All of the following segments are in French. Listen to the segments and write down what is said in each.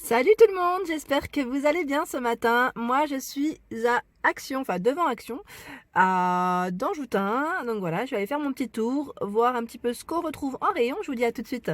Salut tout le monde, j'espère que vous allez bien ce matin. Moi je suis à Action, enfin devant Action, dans Joutin. Donc voilà, je vais aller faire mon petit tour, voir un petit peu ce qu'on retrouve en rayon. Je vous dis à tout de suite.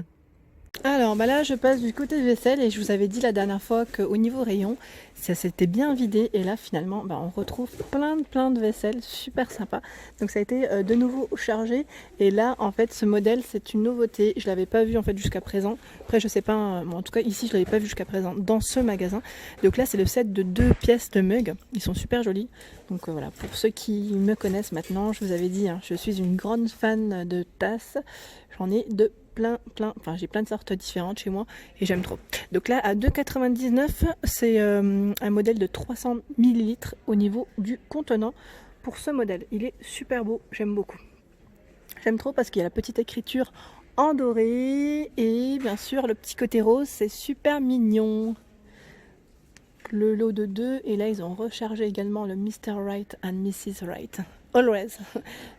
Alors là je passe du côté vaisselle et je vous avais dit la dernière fois qu'au niveau rayon ça s'était bien vidé et là finalement on retrouve plein de vaisselle super sympa. Donc ça a été de nouveau chargé et là en fait ce modèle c'est une nouveauté, je l'avais pas vu en fait jusqu'à présent. Après je sais pas, en tout cas ici je l'avais pas vu jusqu'à présent dans ce magasin. Donc là c'est le set de 2 pièces de mugs, ils sont super jolis. Donc voilà, pour ceux qui me connaissent maintenant, je vous avais dit, je suis une grande fan de tasses, j'en ai de enfin j'ai plein de sortes différentes chez moi et j'aime trop. Donc là à 2,99 c'est un modèle de 300 ml au niveau du contenant pour ce modèle. Il est super beau, j'aime beaucoup. J'aime trop parce qu'il y a la petite écriture en doré et bien sûr le petit côté rose, c'est super mignon. Le lot de 2 et là ils ont rechargé également le Mr. Right and Mrs. Right. Always,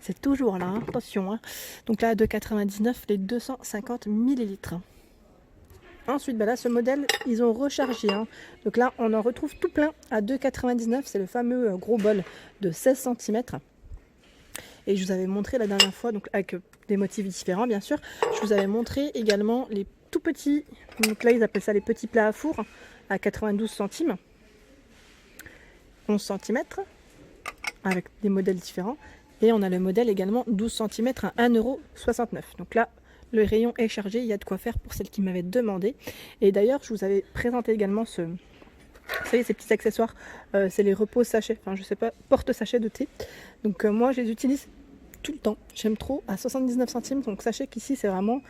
c'est toujours là, attention. Donc là à 2,99 les 250 ml. Ensuite là ce modèle ils ont rechargé. Donc là on en retrouve tout plein à 2,99, c'est le fameux gros bol de 16 cm. Et je vous avais montré la dernière fois, donc avec des motifs différents bien sûr, je vous avais montré également les tout petits, donc là ils appellent ça les petits plats à four à 92 centimes, 11 cm, avec des modèles différents. Et on a le modèle également 12 cm à 1,69 €. Donc là, le rayon est chargé, il y a de quoi faire pour celles qui m'avaient demandé. Et d'ailleurs, je vous avais présenté également vous savez, ces petits accessoires, c'est les repos sachets, enfin je sais pas, porte-sachets de thé. Donc moi je les utilise tout le temps, j'aime trop, à 79 centimes. Donc sachez qu'ici c'est vraiment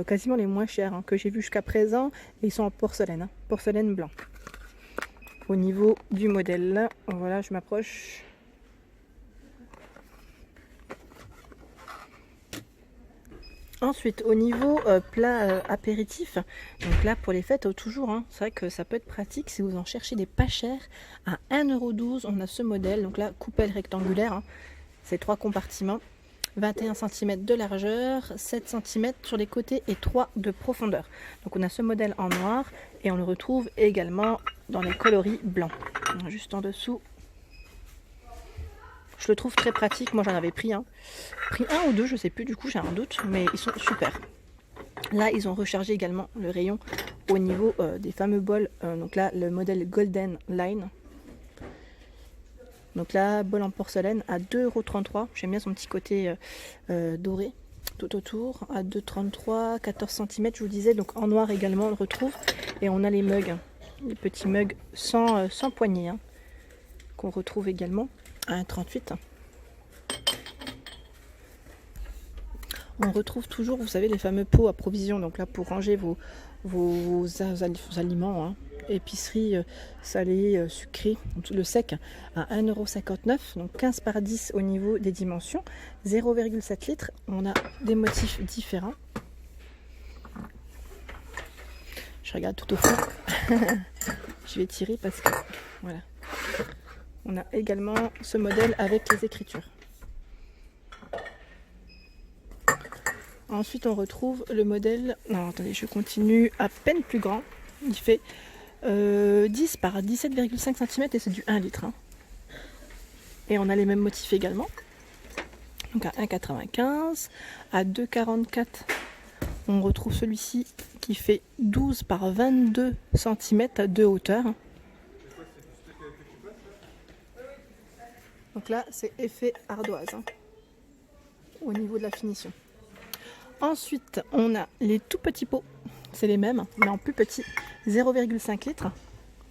quasiment les moins chers que j'ai vu jusqu'à présent. Et ils sont en porcelaine, porcelaine blanc. Au niveau du modèle, voilà, je m'approche. Ensuite, au niveau plat apéritif, donc là pour les fêtes toujours, c'est vrai que ça peut être pratique si vous en cherchez des pas chers. À 1,12 €, on a ce modèle, donc là coupelle rectangulaire, c'est 3 compartiments, 21 cm de largeur, 7 cm sur les côtés et 3 de profondeur. Donc on a ce modèle en noir et on le retrouve également dans les coloris blancs. Juste en dessous. Je le trouve très pratique, moi j'en avais pris un ou deux, je sais plus du coup, j'ai un doute, mais ils sont super. Là ils ont rechargé également le rayon au niveau des fameux bols, donc là le modèle Golden Line. Donc là, bol en porcelaine à 2,33 €, j'aime bien son petit côté doré tout autour, à 2,33 €, 14 cm je vous disais, donc en noir également on le retrouve. Et on a les mugs, les petits mugs sans poignée, qu'on retrouve également à 1,38 €. On retrouve toujours, vous savez, les fameux pots à provision, donc là pour ranger vos aliments, épicerie salée, sucrée, le sec, à 1,59 €, donc 15 par 10 au niveau des dimensions, 0,7 litres. On a des motifs différents. Je regarde tout au fond. Je vais tirer parce que voilà. On a également ce modèle avec les écritures. Ensuite on retrouve le modèle, non attendez je continue, à peine plus grand, il fait 10 par 17,5 cm et c'est du 1 litre. Et on a les mêmes motifs également, donc à 1,95 €, à 2,44 € on retrouve celui-ci qui fait 12 par 22 cm de hauteur. Donc là c'est effet ardoise au niveau de la finition. Ensuite, on a les tout petits pots, c'est les mêmes, mais en plus petit, 0,5 litres,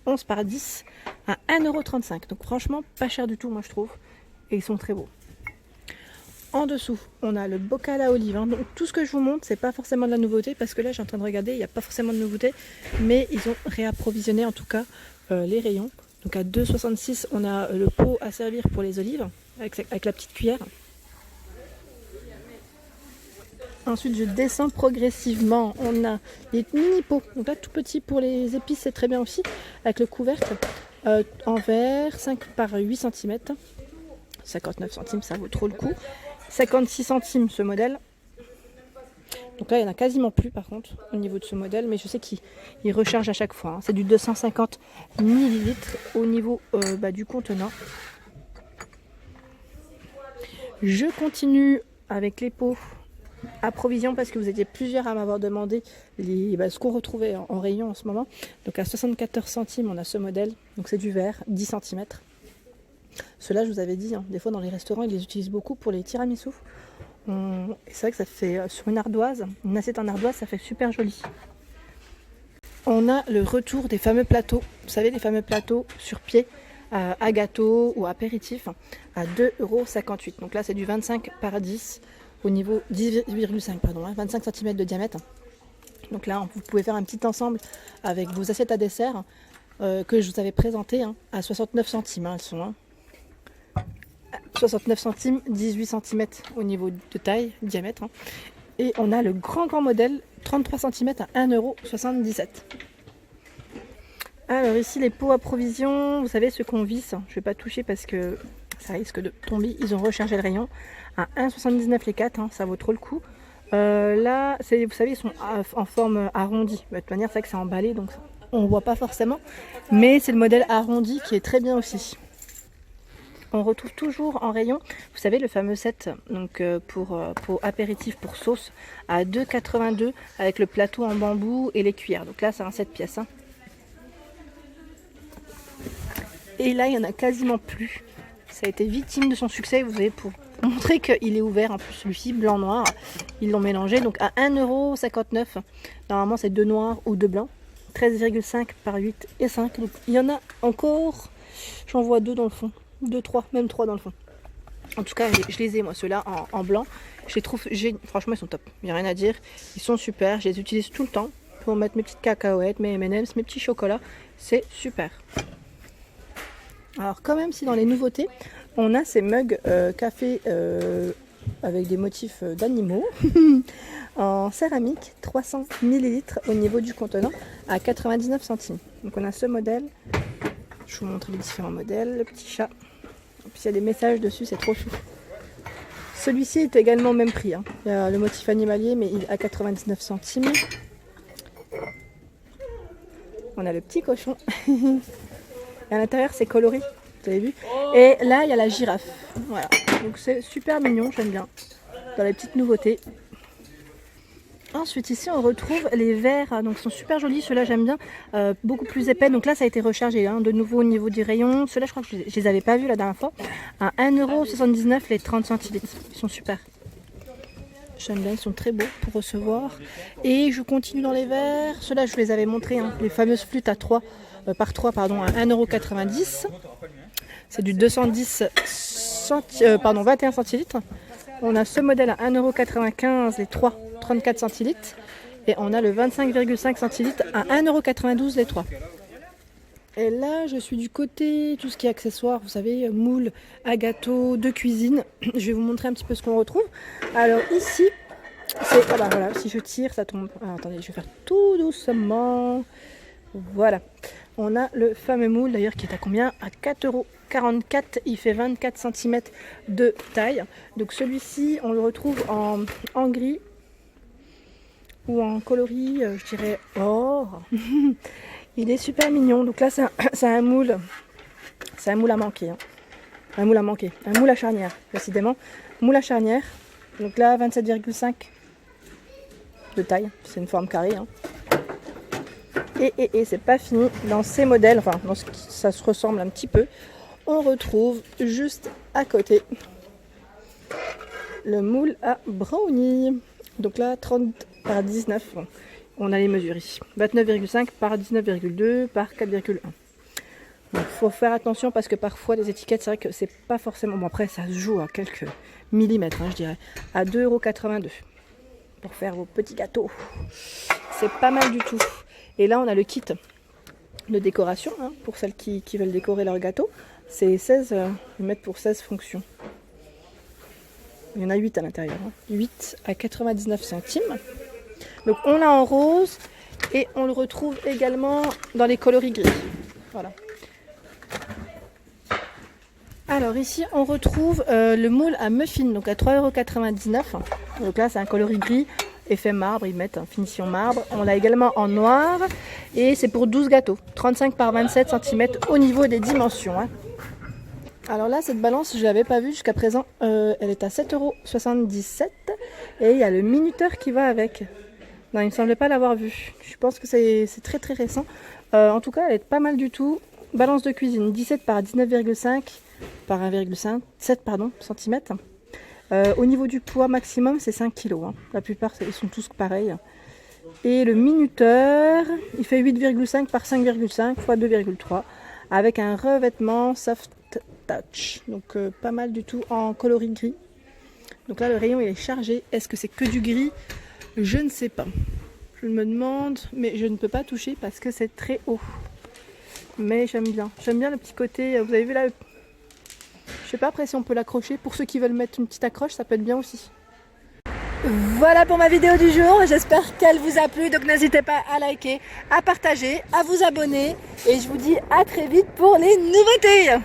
11 par 10, à 1,35 €. Donc franchement, pas cher du tout, moi je trouve, et ils sont très beaux. En dessous, on a le bocal à olive. Donc tout ce que je vous montre, c'est pas forcément de la nouveauté, parce que là, je suis en train de regarder, il n'y a pas forcément de nouveauté, mais ils ont réapprovisionné en tout cas les rayons. Donc à 2,66 €, on a le pot à servir pour les olives, avec la petite cuillère. Ensuite je descends progressivement, on a les mini pots, donc là tout petit pour les épices c'est très bien aussi, avec le couvercle en verre, 5 par 8 cm, 59 centimes ça vaut trop le coup, 56 centimes ce modèle. Donc là, il n'y en a quasiment plus par contre au niveau de ce modèle, mais je sais qu'il recharge à chaque fois. Hein. C'est du 250 ml au niveau du contenant. Je continue avec les pots à provision parce que vous étiez plusieurs à m'avoir demandé ce qu'on retrouvait en rayon en ce moment. Donc à 74 centimes, on a ce modèle. Donc c'est du verre, 10 cm. Ceux-là, je vous avais dit, hein, des fois dans les restaurants, ils les utilisent beaucoup pour les tiramisu. Et c'est vrai que ça fait sur une ardoise, une assiette en ardoise, ça fait super joli. On a le retour des fameux plateaux. Vous savez, les fameux plateaux sur pied à gâteau ou apéritif à 2,58 €. Donc là, c'est du 25 par 10 au niveau 10,5 pardon, 25 cm de diamètre. Donc là, vous pouvez faire un petit ensemble avec vos assiettes à dessert que je vous avais présenté à 69 centimes. Elles sont 69 centimes, 18 cm au niveau de taille, diamètre. Et on a le grand modèle, 33 cm à 1,77 €. Alors ici les pots à provision, vous savez ceux qu'on visse, je ne vais pas toucher parce que ça risque de tomber. Ils ont rechargé le rayon à 1,79 les 4, ça vaut trop le coup. Là, vous savez, ils sont en forme arrondie. De toute manière, c'est vrai que c'est emballé, donc on ne voit pas forcément. Mais c'est le modèle arrondi qui est très bien aussi. On retrouve toujours en rayon, vous savez, le fameux set donc, pour apéritif, pour sauce, à 2,82 € avec le plateau en bambou et les cuillères. Donc là, c'est un 7 pièces. Et là, il n'y en a quasiment plus. Ça a été victime de son succès, vous savez, pour montrer qu'il est ouvert. En plus, celui-ci, blanc-noir, ils l'ont mélangé. Donc à 1,59 €. Normalement, c'est 2 noirs ou 2 blancs. 13,5 par 8 et 5. Donc il y en a encore, j'en vois 2 dans le fond. 2, 3, même 3 dans le fond. En tout cas, je les ai, moi, ceux-là, en blanc. Je les trouve, franchement, ils sont top. Il n'y a rien à dire. Ils sont super. Je les utilise tout le temps pour mettre mes petites cacahuètes, mes M&M's, mes petits chocolats. C'est super. Alors quand même si dans les nouveautés, on a ces mugs café avec des motifs d'animaux en céramique, 300 ml au niveau du contenant à 99 centimes. Donc on a ce modèle, je vous montre les différents modèles, le petit chat, et puis il y a des messages dessus, c'est trop chou. Celui-ci est également au même prix, il y a le motif animalier mais il est à 99 centimes. On a le petit cochon. Et à l'intérieur, c'est coloré, vous avez vu. Et là, il y a la girafe. Voilà. Donc c'est super mignon, j'aime bien. Dans les petites nouveautés. Ensuite, ici, on retrouve les verres. Donc, ils sont super jolis. Ceux-là, j'aime bien. Beaucoup plus épais. Donc là, ça a été rechargé de nouveau au niveau du rayon. Ceux-là, je crois que je les avais pas vus la dernière fois. À 1,79 € les 30 centilitres. Ils sont super. J'aime bien, ils sont très beaux pour recevoir. Et je continue dans les verres. Ceux-là, je vous les avais montrés. Les fameuses flûtes à 3 par 3 à 1,90 €. C'est du 21 centilitres. On a ce modèle à 1,95 € les 3, 34 centilitres. Et on a le 25,5 centilitres à 1,92 € les 3. Et là, je suis du côté tout ce qui est accessoires, vous savez, moule à gâteau, de cuisine. Je vais vous montrer un petit peu ce qu'on retrouve. Alors ici, c'est... Ah bah voilà, si je tire, ça tombe. Alors, attendez, je vais faire tout doucement. Voilà. On a le fameux moule d'ailleurs qui est à combien? À 4,44 €. Il fait 24 cm de taille. Donc celui-ci, on le retrouve en gris ou en coloris, je dirais or. Il est super mignon. Donc là, c'est un moule. C'est un moule à manquer. Un moule à manquer. Un moule à charnière, précisément. Moule à charnière. Donc là, 27,5 de taille. C'est une forme carrée. Et c'est pas fini. Dans ces modèles, enfin, ça se ressemble un petit peu. On retrouve juste à côté le moule à brownie. Donc là, 30 par 19. Bon, on a les mesures ici. 29,5 par 19,2 par 4,1. Donc il faut faire attention parce que parfois les étiquettes, c'est vrai que c'est pas forcément... Bon après, ça se joue à quelques millimètres, je dirais. À 2,82 € pour faire vos petits gâteaux. C'est pas mal du tout. Et là, on a le kit de décoration pour celles qui veulent décorer leur gâteau. C'est 16, ils mettent pour 16 fonctions. Il y en a 8 à l'intérieur. 8 à 99 centimes. Donc on l'a en rose et on le retrouve également dans les coloris gris. Voilà. Alors ici, on retrouve le moule à muffin, donc à 3,99 €. Donc là, c'est un coloris gris. effet marbre, ils mettent finition marbre. On l'a également en noir et c'est pour 12 gâteaux, 35 par 27 cm au niveau des dimensions. Hein. Alors là, cette balance, je ne l'avais pas vue jusqu'à présent. Elle est à 7,77 € et il y a le minuteur qui va avec. Non, il ne me semblait pas l'avoir vue. Je pense que c'est très très récent. En tout cas, elle est pas mal du tout. Balance de cuisine, 17 par 19,5 par 1,7 cm. Au niveau du poids maximum, c'est 5 kg. Hein. La plupart, ils sont tous pareils. Et le minuteur, il fait 8,5 par 5,5 x 2,3 avec un revêtement soft touch. Donc pas mal du tout en coloris gris. Donc là, le rayon il est chargé. Est-ce que c'est que du gris? Je ne sais pas. Je me demande, mais je ne peux pas toucher parce que c'est très haut. Mais j'aime bien. J'aime bien le petit côté. Vous avez vu là? Je sais pas après si on peut l'accrocher. Pour ceux qui veulent mettre une petite accroche, ça peut être bien aussi. Voilà pour ma vidéo du jour. J'espère qu'elle vous a plu. Donc n'hésitez pas à liker, à partager, à vous abonner. Et je vous dis à très vite pour les nouveautés.